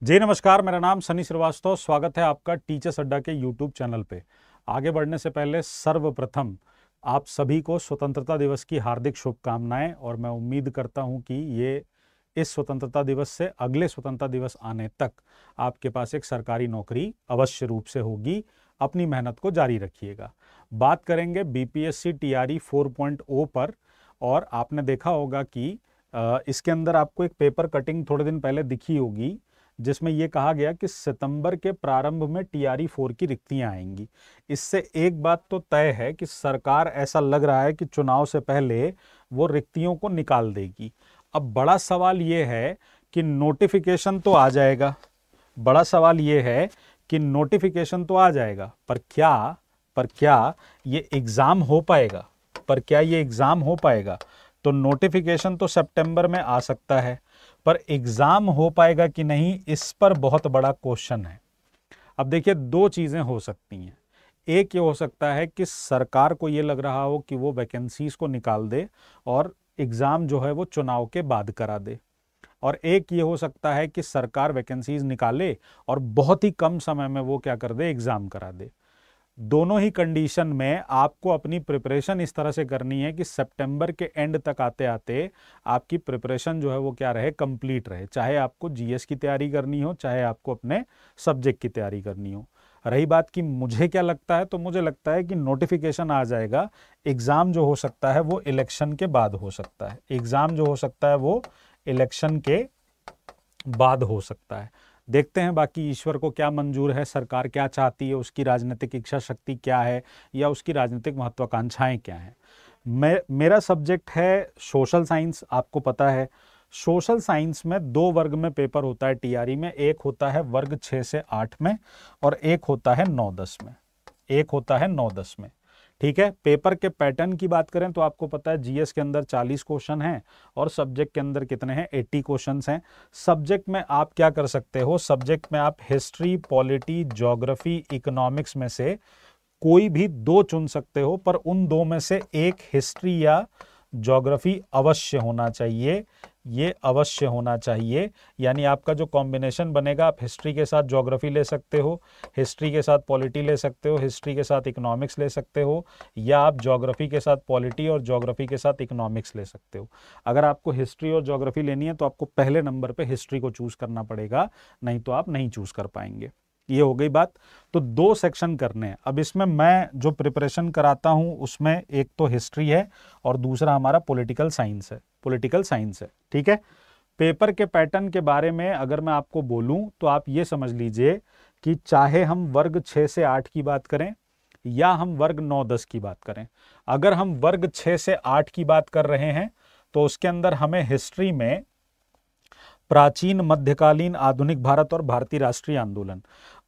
जी नमस्कार, मेरा नाम सनी श्रीवास्तव। स्वागत है आपका टीचर्स अड्डा के यूट्यूब चैनल पे। आगे बढ़ने से पहले सर्वप्रथम आप सभी को स्वतंत्रता दिवस की हार्दिक शुभकामनाएं। और मैं उम्मीद करता हूं कि ये इस स्वतंत्रता दिवस से अगले स्वतंत्रता दिवस आने तक आपके पास एक सरकारी नौकरी अवश्य रूप से होगी। अपनी मेहनत को जारी रखिएगा। बात करेंगे बीपीएससी टीआरई 4.0 पर। और आपने देखा होगा कि इसके अंदर आपको एक पेपर कटिंग थोड़े दिन पहले दिखी होगी, जिसमें यह कहा गया कि सितंबर के प्रारंभ में टीआरई 4 की रिक्तियां आएंगी। इससे एक बात तो तय है कि सरकार, ऐसा लग रहा है कि चुनाव से पहले वो रिक्तियों को निकाल देगी। अब बड़ा सवाल ये है कि नोटिफिकेशन तो आ जाएगा, बड़ा सवाल ये है कि नोटिफिकेशन तो आ जाएगा, पर क्या ये एग्जाम हो पाएगा? तो नोटिफिकेशन तो सितंबर में आ सकता है, पर एग्जाम हो पाएगा कि नहीं, इस पर बहुत बड़ा क्वेश्चन है। अब देखिए, दो चीजें हो सकती हैं। एक ये हो सकता है कि सरकार को ये लग रहा हो कि वो वैकेंसीज को निकाल दे और एग्जाम जो है वो चुनाव के बाद करा दे। और एक ये हो सकता है कि सरकार वैकेंसीज निकाले और बहुत ही कम समय में वो क्या कर दे, एग्जाम करा दे। दोनों ही कंडीशन में आपको अपनी प्रिपरेशन इस तरह से करनी है कि सितंबर के एंड तक आते आते आपकी प्रिपरेशन जो है वो क्या रहे, कंप्लीट रहे। चाहे आपको जीएस की तैयारी करनी हो, चाहे आपको अपने सब्जेक्ट की तैयारी करनी हो। रही बात कि मुझे क्या लगता है, तो मुझे लगता है कि नोटिफिकेशन आ जाएगा। एग्जाम जो हो सकता है वो इलेक्शन के बाद हो सकता है। देखते हैं बाकी ईश्वर को क्या मंजूर है, सरकार क्या चाहती है, उसकी राजनीतिक इच्छा शक्ति क्या है, या उसकी राजनीतिक महत्वाकांक्षाएं क्या हैं। मेरा सब्जेक्ट है सोशल साइंस। आपको पता है सोशल साइंस में दो वर्ग में पेपर होता है टीआरई में। एक होता है वर्ग 6 से 8 में और एक होता है 9-10 में। ठीक है। पेपर के पैटर्न की बात करें तो आपको पता है जीएस के अंदर 40 क्वेश्चन हैं और सब्जेक्ट के अंदर कितने हैं, 80 क्वेश्चंस हैं। सब्जेक्ट में आप क्या कर सकते हो, सब्जेक्ट में आप हिस्ट्री, पॉलिटी, ज्योग्राफी, इकोनॉमिक्स में से कोई भी दो चुन सकते हो, पर उन दो में से एक हिस्ट्री या ज्योग्राफी अवश्य होना चाहिए। ये अवश्य होना चाहिए, यानी आपका जो कॉम्बिनेशन बनेगा, आप हिस्ट्री के साथ ज्योग्राफी ले सकते हो, हिस्ट्री के साथ पॉलिटी ले सकते हो, हिस्ट्री के साथ इकोनॉमिक्स ले सकते हो, या आप ज्योग्राफी के साथ पॉलिटी और ज्योग्राफी के साथ इकोनॉमिक्स ले सकते हो। अगर आपको हिस्ट्री और ज्योग्राफी लेनी है तो आपको पहले नंबर पे हिस्ट्री को चूज करना पड़ेगा, नहीं तो आप नहीं चूज कर पाएंगे। ये हो गई बात। तो दो सेक्शन करने हैं। अब इसमें मैं जो प्रिपरेशन कराता हूं उसमें एक तो हिस्ट्री है और दूसरा हमारा पॉलिटिकल साइंस है। ठीक है। पेपर के पैटर्न के बारे में अगर मैं आपको बोलूं तो आप ये समझ लीजिए कि चाहे हम वर्ग 6 से 8 की बात करें या हम वर्ग 9-10 की बात करें, अगर हम वर्ग 6 से 8 की बात कर रहे हैं तो उसके अंदर हमें हिस्ट्री में प्राचीन, मध्यकालीन, आधुनिक भारत और भारतीय राष्ट्रीय आंदोलन।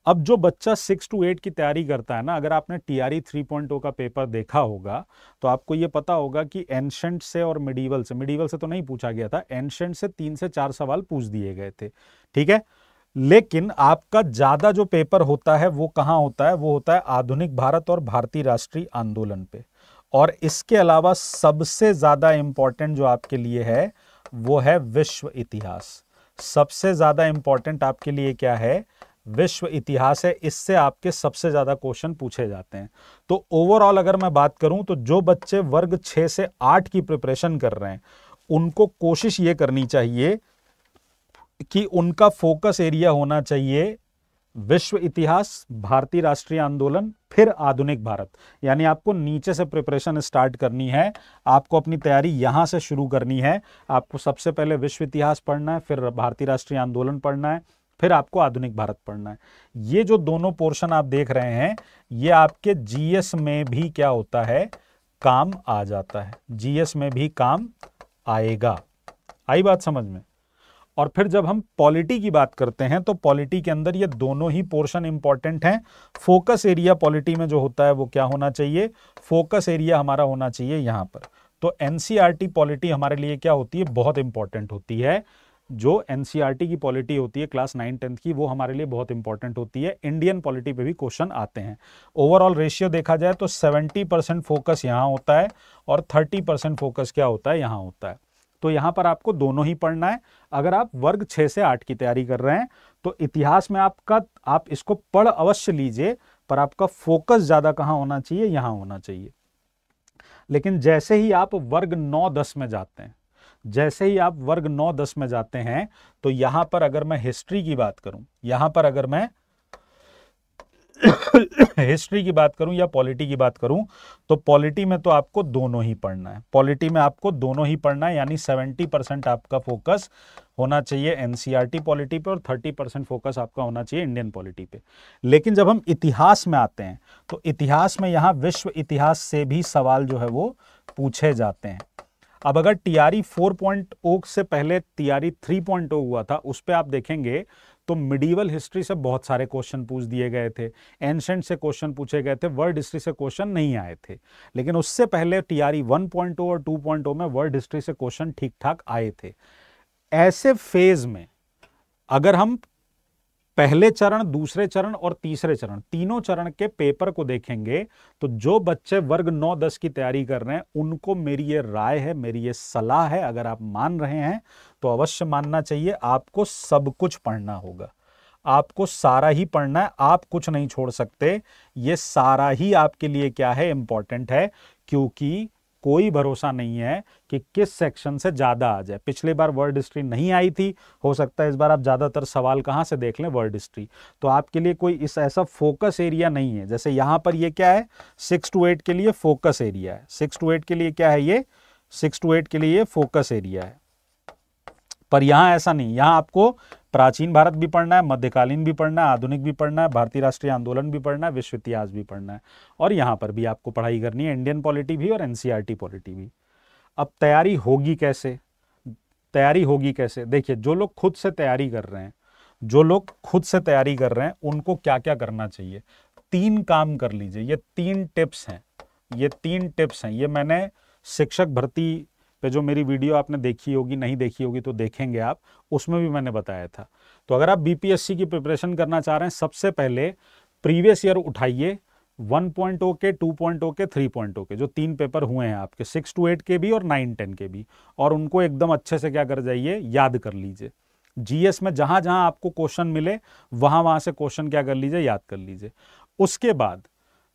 अब जो बच्चा 6 to 8 की तैयारी करता है ना, अगर आपने टीआरई 3.0 का पेपर देखा होगा तो आपको यह पता होगा कि एंशंट से और मिडीवल से तो नहीं पूछा गया था, एंशंट से 3 से 4 सवाल पूछ दिए गए थे। ठीक है। लेकिन आपका ज्यादा जो पेपर होता है वो कहां होता है, वो होता है आधुनिक भारत और भारतीय राष्ट्रीय आंदोलन पे। और इसके अलावा सबसे ज्यादा इंपॉर्टेंट जो आपके लिए है वो है विश्व इतिहास। सबसे ज्यादा इंपॉर्टेंट आपके लिए क्या है, विश्व इतिहास है। इससे आपके सबसे ज्यादा क्वेश्चन पूछे जाते हैं। तो ओवरऑल अगर मैं बात करूं तो जो बच्चे वर्ग 6 से 8 की प्रिपरेशन कर रहे हैं उनको कोशिश ये करनी चाहिए कि उनका फोकस एरिया होना चाहिए विश्व इतिहास, भारतीय राष्ट्रीय आंदोलन, फिर आधुनिक भारत। यानी आपको नीचे से प्रिपरेशन स्टार्ट करनी है, आपको अपनी तैयारी यहां से शुरू करनी है। आपको सबसे पहले विश्व इतिहास पढ़ना है, फिर भारतीय राष्ट्रीय आंदोलन पढ़ना है, फिर आपको आधुनिक भारत पढ़ना है। ये जो दोनों पोर्शन आप देख रहे हैं ये आपके जीएस में भी क्या होता है, काम आ जाता है। जीएस में भी काम आएगा। आई बात समझ में? और फिर जब हम पॉलिटी की बात करते हैं तो पॉलिटी के अंदर ये दोनों ही पोर्शन इंपॉर्टेंट हैं। फोकस एरिया पॉलिटी में जो होता है वो क्या होना चाहिए, फोकस एरिया हमारा होना चाहिए यहां पर। तो एनसीईआरटी पॉलिटी हमारे लिए क्या होती है, बहुत इंपॉर्टेंट होती है। जो एनसीईआरटी की पॉलिटी होती है क्लास 9-10 की, वो हमारे लिए बहुत इंपॉर्टेंट होती है। इंडियन पॉलिटी पे भी क्वेश्चन आते हैं। ओवरऑल रेशियो देखा जाए तो 70% फोकस यहां होता है और 30% फोकस क्या होता है, यहां होता है। तो यहाँ पर आपको दोनों ही पढ़ना है। अगर आप वर्ग 6 से 8 की तैयारी कर रहे हैं तो इतिहास में आप इसको पढ़ अवश्य लीजिए, पर आपका फोकस ज्यादा कहाँ होना चाहिए, यहां होना चाहिए। लेकिन जैसे ही आप वर्ग 9-10 में जाते हैं, जैसे ही आप वर्ग 9-10 में जाते हैं, तो यहां पर अगर मैं हिस्ट्री की बात करूं, यहां पर अगर मैं हिस्ट्री की बात करूं या पॉलिटी की बात करूं, तो पॉलिटी में तो आपको दोनों ही पढ़ना है। पॉलिटी में आपको दोनों ही पढ़ना है, यानी 70% आपका फोकस होना चाहिए एनसीईआरटी पॉलिटी पे और 30% फोकस आपका होना चाहिए इंडियन पॉलिटी पे। लेकिन जब हम इतिहास में आते हैं तो इतिहास में यहां विश्व इतिहास से भी सवाल जो है वो पूछे जाते हैं। अब अगर टीआरई 4.0 से पहले टीआरई 3.0 हुआ था, उस पर आप देखेंगे तो मिडीवल हिस्ट्री से बहुत सारे क्वेश्चन पूछ दिए गए थे, एंशंट से क्वेश्चन पूछे गए थे, वर्ल्ड हिस्ट्री से क्वेश्चन नहीं आए थे। लेकिन उससे पहले टीआरई 1.0 और 2.0 में वर्ल्ड हिस्ट्री से क्वेश्चन ठीक ठाक आए थे। ऐसे फेज में अगर हम पहले चरण, दूसरे चरण और तीसरे चरण, तीनों चरण के पेपर को देखेंगे, तो जो बच्चे वर्ग 9-10 की तैयारी कर रहे हैं उनको मेरी ये राय है, मेरी ये सलाह है, अगर आप मान रहे हैं तो अवश्य मानना चाहिए, आपको सब कुछ पढ़ना होगा, आपको सारा ही पढ़ना है, आप कुछ नहीं छोड़ सकते। ये सारा ही आपके लिए क्या है, इंपॉर्टेंट है, क्योंकि कोई भरोसा नहीं है कि किस सेक्शन से ज्यादा आ जाए। पिछली बार वर्ल्ड हिस्ट्री नहीं आई थी, हो सकता है इस बार आप ज्यादातर सवाल कहां से देख लें, वर्ल्ड हिस्ट्री। तो आपके लिए कोई इस ऐसा फोकस एरिया नहीं है। जैसे यहां पर ये क्या है, 6 to 8 के लिए फोकस एरिया है, 6 to 8 के लिए क्या है, ये 6 to 8 के लिए ये फोकस एरिया है। पर यहां ऐसा नहीं, यहां आपको प्राचीन भारत भी पढ़ना है, मध्यकालीन भी पढ़ना है, आधुनिक भी पढ़ना है, भारतीय राष्ट्रीय आंदोलन भी पढ़ना है, विश्व इतिहास भी पढ़ना है, और यहां पर भी आपको पढ़ाई करनी है, इंडियन पॉलिटी भी और एनसीईआरटी पॉलिटी भी। अब तैयारी होगी कैसे, तैयारी होगी कैसे, देखिए जो लोग खुद से तैयारी कर रहे हैं, जो लोग खुद से तैयारी कर रहे हैं उनको क्या क्या करना चाहिए, 3 काम कर लीजिए। ये 3 टिप्स हैं, ये 3 टिप्स हैं। ये मैंने शिक्षक भर्ती पे जो मेरी वीडियो आपने देखी होगी, नहीं देखी होगी तो देखेंगे आप, उसमें भी मैंने बताया था। तो अगर आप बीपीएससी की प्रिपरेशन करना चाह रहे हैं, सबसे पहले प्रीवियस ईयर उठाइए, 1.0 के, 2.0 के, 3.0 के, जो 3 पेपर हुए हैं आपके, 6 to 8 के भी और 9-10 के भी, और उनको एकदम अच्छे से क्या कर जाइए, याद कर लीजिए। जीएस में जहां जहां आपको क्वेश्चन मिले वहां वहां से क्वेश्चन क्या कर लीजिए, याद कर लीजिए। उसके बाद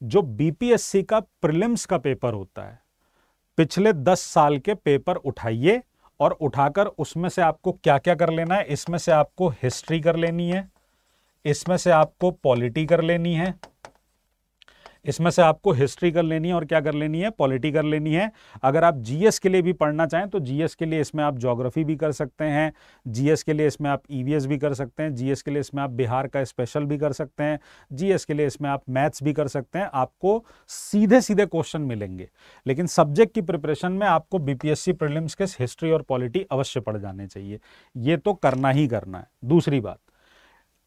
जो बीपीएससी का प्रीलिम्स का पेपर होता है, पिछले 10 साल के पेपर उठाइए और उठाकर उसमें से आपको क्या क्या कर लेना है, इसमें से आपको हिस्ट्री कर लेनी है, इसमें से आपको पॉलिटी कर लेनी है, इसमें से आपको हिस्ट्री कर लेनी है और क्या कर लेनी है, पॉलिटी कर लेनी है। अगर आप जीएस के लिए भी पढ़ना चाहें तो जीएस के लिए इसमें आप ज्योग्राफी भी कर सकते हैं, जीएस के लिए इसमें आप ईवीएस भी कर सकते हैं, जीएस के लिए इसमें आप बिहार का स्पेशल भी कर सकते हैं, जीएस के लिए इसमें आप मैथ्स भी कर सकते हैं। आपको सीधे सीधे क्वेश्चन मिलेंगे, लेकिन सब्जेक्ट की प्रिपरेशन में आपको बीपीएससी प्रीलिम्स के हिस्ट्री और पॉलिटी अवश्य पढ़ जाने चाहिए, ये तो करना ही करना है। दूसरी बात,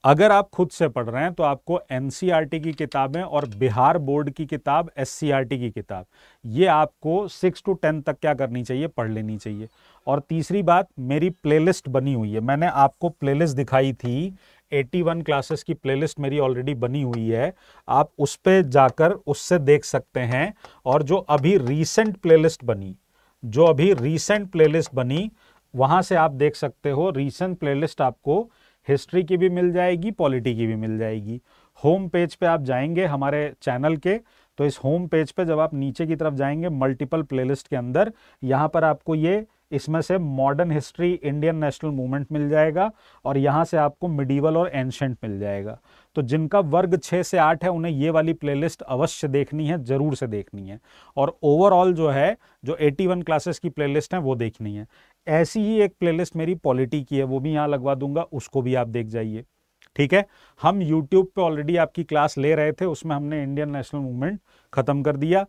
अगर आप खुद से पढ़ रहे हैं तो आपको एनसीईआरटी की किताबें और बिहार बोर्ड की किताब, एससीईआरटी की किताब, ये आपको 6 to 10 तक क्या करनी चाहिए, पढ़ लेनी चाहिए। और तीसरी बात, मेरी प्लेलिस्ट बनी हुई है, मैंने आपको प्लेलिस्ट दिखाई थी, 81 क्लासेस की प्लेलिस्ट मेरी ऑलरेडी बनी हुई है, आप उस पर जाकर उससे देख सकते हैं। और जो अभी रीसेंट प्लेलिस्ट बनी, जो अभी रीसेंट प्लेलिस्ट बनी, वहां से आप देख सकते हो, रीसेंट प्लेलिस्ट आपको हिस्ट्री की भी मिल जाएगी, पॉलिटी की भी मिल जाएगी। होम पेज पे आप जाएंगे हमारे चैनल के, तो इस होम पेज पे जब आप नीचे की तरफ जाएंगे मल्टीपल प्लेलिस्ट के अंदर, यहाँ पर आपको ये इसमें से modern history, Indian national movement मिल जाएगा, और यहाँ से आपको मिडीवल और एंशंट मिल जाएगा। तो जिनका वर्ग 6 से 8 है उन्हें ये वाली प्लेलिस्ट अवश्य देखनी है, जरूर से देखनी है। और ओवरऑल जो है, जो 81 क्लासेस की प्लेलिस्ट है वो देखनी है। ऐसी ही एक प्लेलिस्ट मेरी पॉलिटी की है, वो भी यहाँ लगवा दूंगा, उसको भी आप देख जाइए, ठीक है। हम यूट्यूब पे ऑलरेडी आपकी क्लास ले रहे थे, उसमें हमने इंडियन नेशनल मूवमेंट खत्म कर दिया,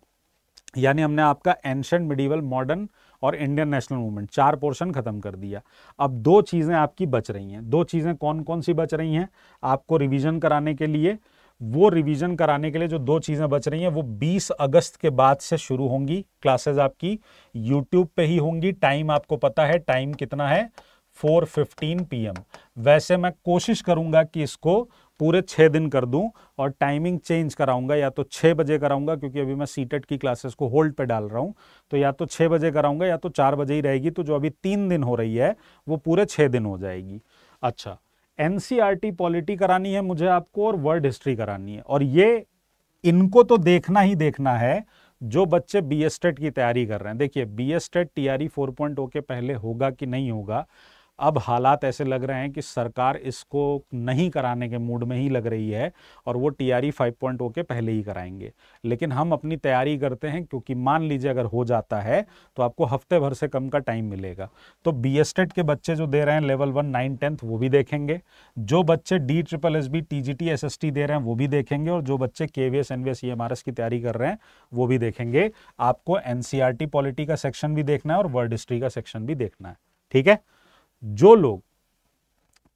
यानी हमने आपका एंशंट, मिडीवल, मॉडर्न और इंडियन नेशनल मूवमेंट 4 पोर्शन खत्म कर दिया। अब 2 चीजें आपकी बच रही हैं। 2 चीजें कौन कौन सी बच रही हैं आपको रिवीजन कराने के लिए? वो रिवीजन कराने के लिए जो 2 चीजें बच रही हैं वो 20 अगस्त के बाद से शुरू होंगी क्लासेस, आपकी यूट्यूब पे ही होंगी। टाइम आपको पता है, टाइम कितना है, 4:15 PM। वैसे मैं कोशिश करूंगा कि इसको पूरे 6 दिन कर दूं और टाइमिंग चेंज कराऊंगा, या तो 6 बजे कराऊंगा क्योंकि अभी मैं सीटेट की क्लासेस को होल्ड पे डाल रहा हूं, तो या तो 6 बजे कराऊंगा या तो 4 बजे ही रहेगी, तो जो अभी 3 दिन हो रही है वो पूरे 6 दिन हो जाएगी। अच्छा, एनसीईआरटी पॉलिटी करानी है मुझे आपको और वर्ल्ड हिस्ट्री करानी है, और ये इनको तो देखना ही देखना है जो बच्चे बीएसटेट की तैयारी कर रहे हैं। देखिए बीएसटेट टीआरई 4.0 के पहले होगा कि नहीं होगा, अब हालात ऐसे लग रहे हैं कि सरकार इसको नहीं कराने के मूड में ही लग रही है और वो टीआरई 5.0 के पहले ही कराएंगे। लेकिन हम अपनी तैयारी करते हैं क्योंकि मान लीजिए अगर हो जाता है तो आपको हफ्ते भर से कम का टाइम मिलेगा। तो बीएसटेट के बच्चे जो दे रहे हैं लेवल 1 9 10th वो भी देखेंगे, जो बच्चे DSSB TGT SST दे रहे हैं वो भी देखेंगे, और जो बच्चे केवीएस एनवीएस EMRS की तैयारी कर रहे हैं वो भी देखेंगे। आपको एनसीईआरटी पॉलिटी का सेक्शन भी देखना है और वर्ल्ड हिस्ट्री का सेक्शन भी देखना है, ठीक है। जो लोग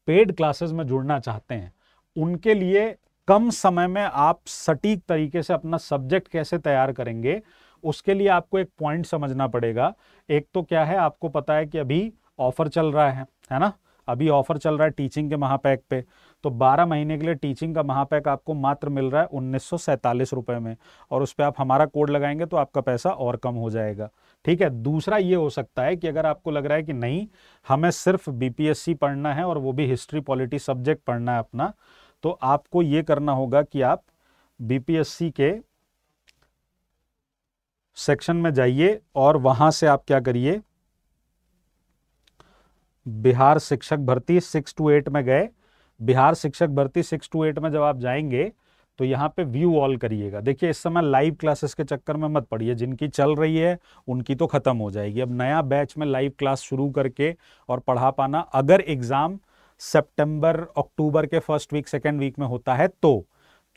पेड क्लासेस में जुड़ना चाहते हैं उनके लिए कम समय में आप सटीक तरीके से अपना सब्जेक्ट कैसे तैयार करेंगे, उसके लिए आपको एक पॉइंट समझना पड़ेगा। एक तो क्या है, आपको पता है कि अभी ऑफर चल रहा है ना, अभी ऑफर चल रहा है टीचिंग के महापैक पे, तो 12 महीने के लिए टीचिंग का महापैक आपको मात्र मिल रहा है 1947 रुपए में, और उस पर आप हमारा कोड लगाएंगे तो आपका पैसा और कम हो जाएगा, ठीक है। दूसरा ये हो सकता है कि अगर आपको लग रहा है कि नहीं हमें सिर्फ बीपीएससी पढ़ना है और वो भी हिस्ट्री पॉलिटी सब्जेक्ट पढ़ना है अपना, तो आपको ये करना होगा कि आप बीपीएससी के सेक्शन में जाइए और वहां से आप क्या करिए, बिहार शिक्षक भर्ती 6 to 8 में गए, बिहार शिक्षक भर्ती 6 to 8 में जब आप जाएंगे तो यहाँ पे व्यू ऑल करिएगा। देखिए इस समय लाइव क्लासेस के चक्कर में मत पड़िए, जिनकी चल रही है उनकी तो खत्म हो जाएगी। अब नया बैच में लाइव क्लास शुरू करके और पढ़ा पाना, अगर एग्जाम सितंबर अक्टूबर के फर्स्ट वीक सेकेंड वीक में होता है तो,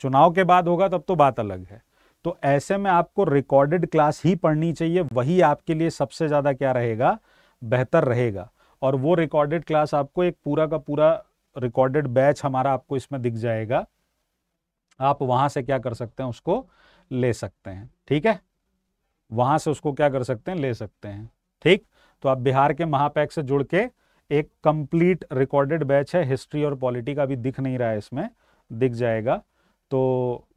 चुनाव के बाद होगा तब तो बात अलग है। तो ऐसे में आपको रिकॉर्डेड क्लास ही पढ़नी चाहिए, वही आपके लिए सबसे ज्यादा क्या रहेगा, बेहतर रहेगा। और वो रिकॉर्डेड क्लास आपको एक पूरा का पूरा रिकॉर्डेड बैच हमारा आपको इसमें दिख जाएगा, आप वहां से क्या कर सकते हैं, उसको ले सकते हैं, ठीक है। वहां से उसको क्या कर सकते हैं, ले सकते हैं, ठीक। तो आप बिहार के महापैक से जुड़ के एक कंप्लीट रिकॉर्डेड बैच है, हिस्ट्री और पॉलिटी का भी दिख नहीं रहा है, इसमें दिख जाएगा। तो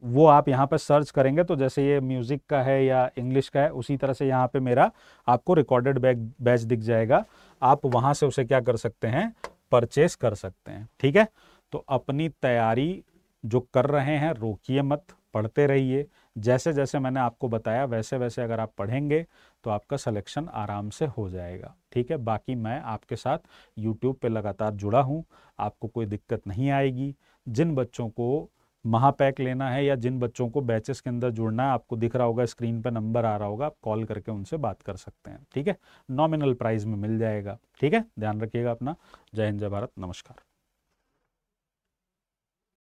वो आप यहाँ पे सर्च करेंगे तो जैसे ये म्यूजिक का है या इंग्लिश का है, उसी तरह से यहाँ पे मेरा आपको रिकॉर्डेड बैच दिख जाएगा। आप वहां से उसे क्या कर सकते हैं, परचेस कर सकते हैं, ठीक है। तो अपनी तैयारी जो कर रहे हैं रोकिए मत, पढ़ते रहिए। जैसे जैसे मैंने आपको बताया वैसे वैसे अगर आप पढ़ेंगे तो आपका सिलेक्शन आराम से हो जाएगा, ठीक है। बाकी मैं आपके साथ यूट्यूब पे लगातार जुड़ा हूँ, आपको कोई दिक्कत नहीं आएगी। जिन बच्चों को महापैक लेना है या जिन बच्चों को बैचेस के अंदर जुड़ना है, आपको दिख रहा होगा स्क्रीन पे नंबर आ रहा होगा, आप कॉल करके उनसे बात कर सकते हैं, ठीक है। नॉमिनल प्राइस में मिल जाएगा, ठीक है। ध्यान रखिएगा अपना। जय हिंद, जय भारत, नमस्कार।